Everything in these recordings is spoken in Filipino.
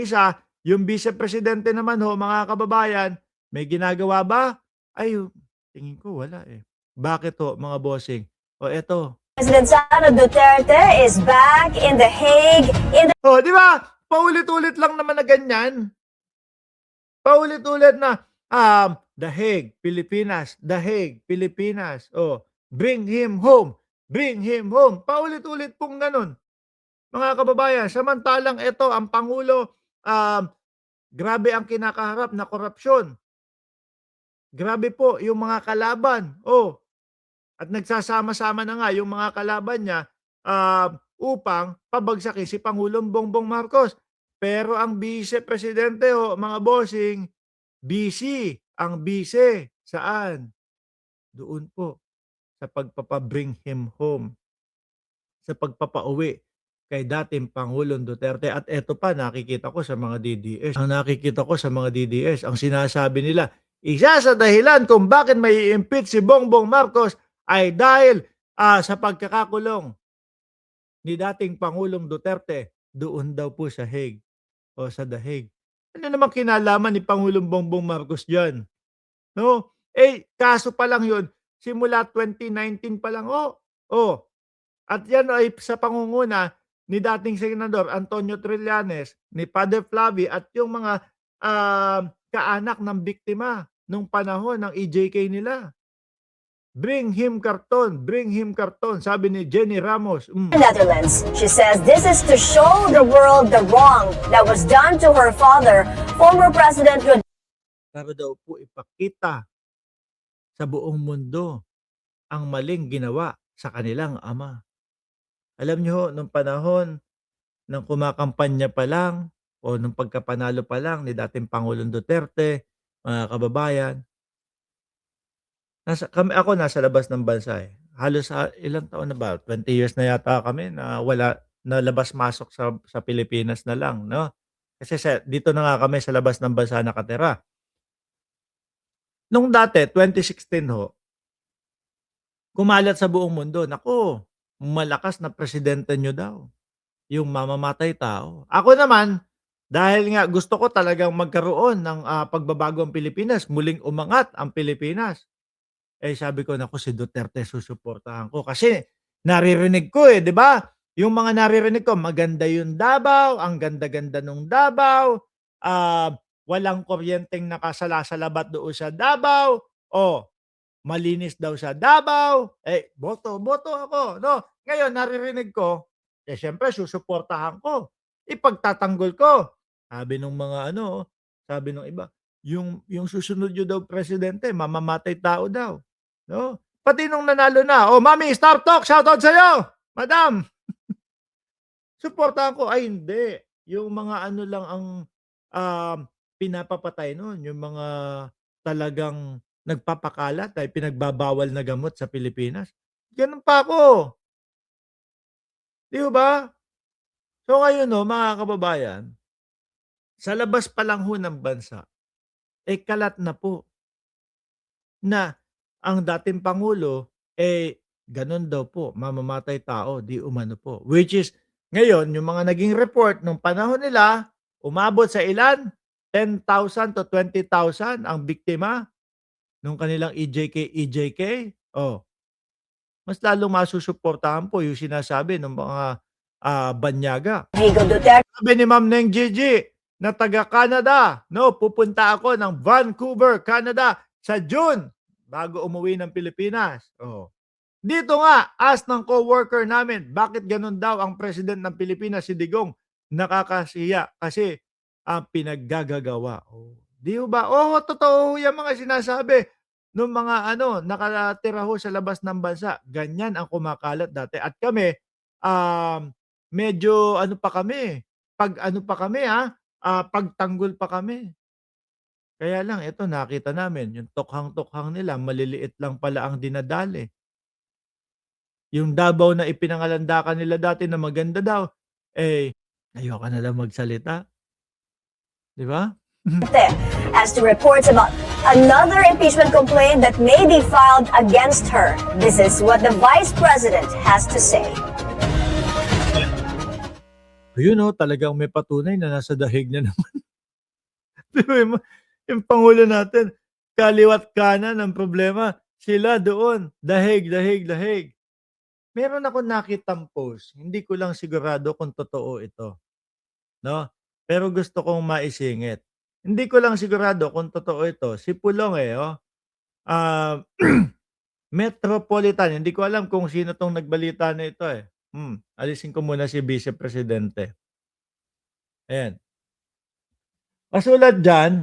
Isa, yung vice-presidente naman ho, mga kababayan, may ginagawa ba? Ay, tingin ko wala eh. Bakit ho, mga bossing? O eto. President Sara Duterte is back in The Hague. O, di ba? Paulit-ulit lang naman na ganyan. Paulit-ulit na, The Hague, Pilipinas. The Hague, Pilipinas. O, bring him home. Bring him home. Paulit-ulit pong ganun. Mga kababayan, samantalang ito, ang Pangulo, grabe ang kinakaharap na korupsyon. Grabe po yung mga kalaban. At nagsasama-sama na nga yung mga kalaban niya upang pabagsakin si Pangulong Bongbong Marcos. Pero ang vice-presidente mga bossing, busy. Ang busy. Saan? Doon po sa pagpapabring him home. Sa pagpapauwi kay dating Pangulong Duterte. At eto pa, nakikita ko sa mga DDS. Ang nakikita ko sa mga DDS, ang sinasabi nila, isa sa dahilan kung bakit may impeach si Bongbong Marcos ay dahil sa pagkakakulong ni dating Pangulong Duterte doon daw po sa Hague o sa The Hague. Ano naman kinalaman ni Pangulong Bongbong Marcos dyan? No? Kaso pa lang yun, simula 2019 pa lang. At yan ay sa pangunguna ni dating Senador Antonio Trillanes, ni Father Flavi at yung mga kaanak ng biktima nung panahon ng EJK nila. Bring him karton, sabi ni Jenny Ramos. Netherlands. She says this is to show the world the wrong that was done to her father, former President Rodrigo. Para daw po ipakita sa buong mundo ang maling ginawa sa kanilang ama. Alam niyo, nung panahon ng kumakampanya pa lang o nung pagkapanalo pa lang ni dating Pangulong Duterte, mga kababayan, ako nasa labas ng bansa eh. Halos ilang taon na ba? 20 years na yata kami na wala na labas-masok sa Pilipinas na lang, no? Kasi dito na nga kami sa labas ng bansa nakatira. Nung dati, 2016 ho, kumalat sa buong mundo, naku, malakas na presidente nyo daw. Yung mamamatay tao. Ako naman, dahil nga gusto ko talagang magkaroon ng pagbabago ang Pilipinas, muling umangat ang Pilipinas. Sabi ko, naku, si Duterte susuportahan ko. Kasi naririnig ko di ba? Yung mga naririnig ko, maganda yung Davao, ang ganda-ganda nung Davao, walang kuryenteng nakasala-salabat doon sa Davao, malinis daw sa Davao, boto ako, no? Ngayon, naririnig ko, syempre, susuportahan ko. Ipagtatanggol ko. Sabi nung mga sabi nung iba, yung susunod nyo daw presidente, mamamatay tao daw. No? Pati nung nanalo na, Mami, Star Talk, shoutout sa'yo, Madam. Suportahan ko, hindi. Yung mga lang ang pinapapatay nun, yung mga talagang nagpapakalat ay pinagbabawal na gamot sa Pilipinas. Ganun pa ako. Di ba? So ngayon mga kababayan, sa labas pa lang ho ng bansa, kalat na po na ang dating Pangulo, ganun daw po, mamamatay tao, di umano po. Which is, ngayon, yung mga naging report nung panahon nila, umabot sa ilan? 10,000 to 20,000 ang biktima nung kanilang EJK. Mas lalong masusuportahan po yung sinasabi ng mga banyaga. Sabi ni Ma'am Neng Gigi na taga-Canada, pupunta ako ng Vancouver, Canada sa June bago umuwi ng Pilipinas. Dito nga, ask ng co-worker namin, bakit ganun daw ang president ng Pilipinas, si Digong? Nakakasiya kasi pinaggagawa. Di ba? Totoo yung mga sinasabi nung mga nakatira ho sa labas ng bansa. Ganyan ang kumakalat dati. At kami, medyo pagtanggol pa kami. Kaya lang, ito nakita namin, yung tukhang-tukhang nila, maliliit lang pala ang dinadali. Yung Davao na ipinangalandakan nila dati na maganda daw, ayoko na lang magsalita. Di ba? As to reports about another impeachment complaint that may be filed against her. This is what the Vice President has to say. Ayun, oh, talagang may patunay na nasa dahig na naman. Biruin mo, yung pangulo natin, kaliwa't kanan ang problema, sila doon, dahig, dahig, dahig. Meron akong nakitang post, hindi ko lang sigurado kung totoo ito, 'no, pero gusto kong maisingit. Hindi ko lang sigurado kung totoo ito, si Pulong, oh, ah, Metropolitan, hindi ko alam kung sino 'tong nagbalita nito, alisin ko muna si Vice Presidente. Ayan, masulat diyan,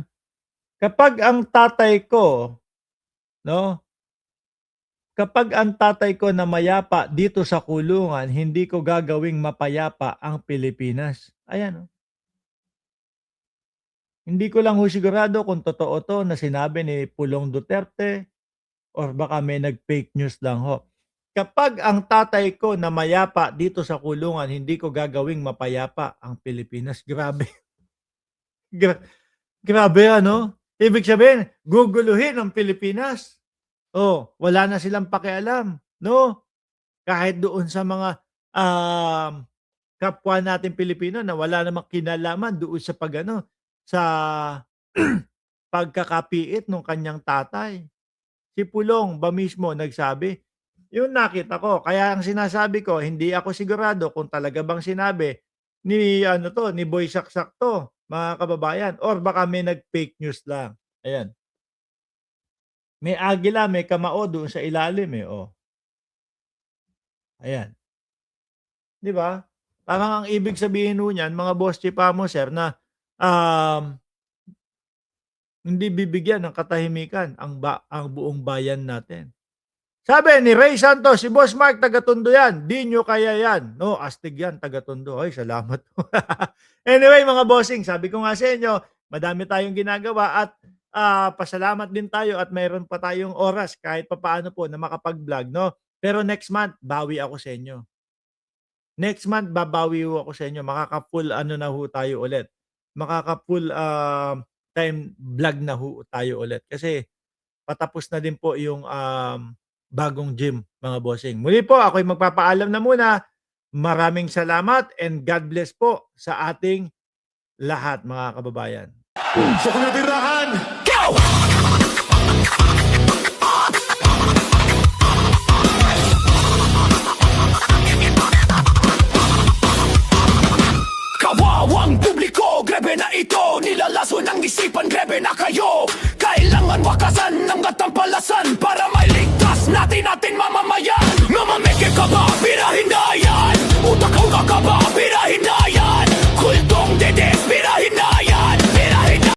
kapag ang tatay ko, 'no, kapag ang tatay ko namayapa dito sa kulungan, hindi ko gagawing mapayapa ang Pilipinas. Ayan, oh. Hindi ko lang ho sigurado kung totoo 'to na sinabi ni Pulong Duterte or baka may nag-fake news lang ho. Kapag ang tatay ko namayapa dito sa kulungan, hindi ko gagawing mapayapa ang Pilipinas. Grabe, gra grabe ano? Ibig sabihin, guguluhin ang Pilipinas. Oh, wala na silang pakialam, 'no? Kahit doon sa mga, kapwa natin Pilipino na wala namang kinalaman doon sa pag-ano, sa pagkakapiit nung kanyang tatay. Si Pulong ba mismo nagsabi, yun nakita ko. Kaya ang sinasabi ko, hindi ako sigurado kung talaga bang sinabi ni ano 'to, ni Boy Saksak 'to, mga kababayan, or baka may nag-fake news lang. Ayan, may agila, may kamao doon sa ilalim, oh, ayan. 'Di ba? Parang ang ibig sabihin ho niyan, mga boss tsipamo sir, na, um, hindi bibigyan ng katahimikan ang buong bayan natin. Sabi ni Ray Santos, "Si Boss Mark taga Tondo yan, 'di niyo kaya yan." No, astig yan, taga Tondo. Ay, salamat po. Anyway, mga bossing, sabi ko nga sa inyo, madami tayong ginagawa at, pasalamat din tayo at mayroon pa tayong oras kahit papaano po na makapag-vlog, 'no. Pero next month, bawi ako sa inyo. Next month, babawi ho ako sa inyo. Makaka-full ano na ho tayo ulit, makaka-full, time vlog na ho tayo ulit. Kasi patapos na din po yung, bagong gym, mga bossing. Muli po, ako'y magpapaalam na muna. Maraming salamat and God bless po sa ating lahat, mga kababayan. Sa kanatirahan! Kawawang publiko, grebe na ito. Nilalaso ng isipan, grebe na kayo. Kailangan wakasan ng katampalasan para mailigtas natin mamamayan. Mamameke ka ba?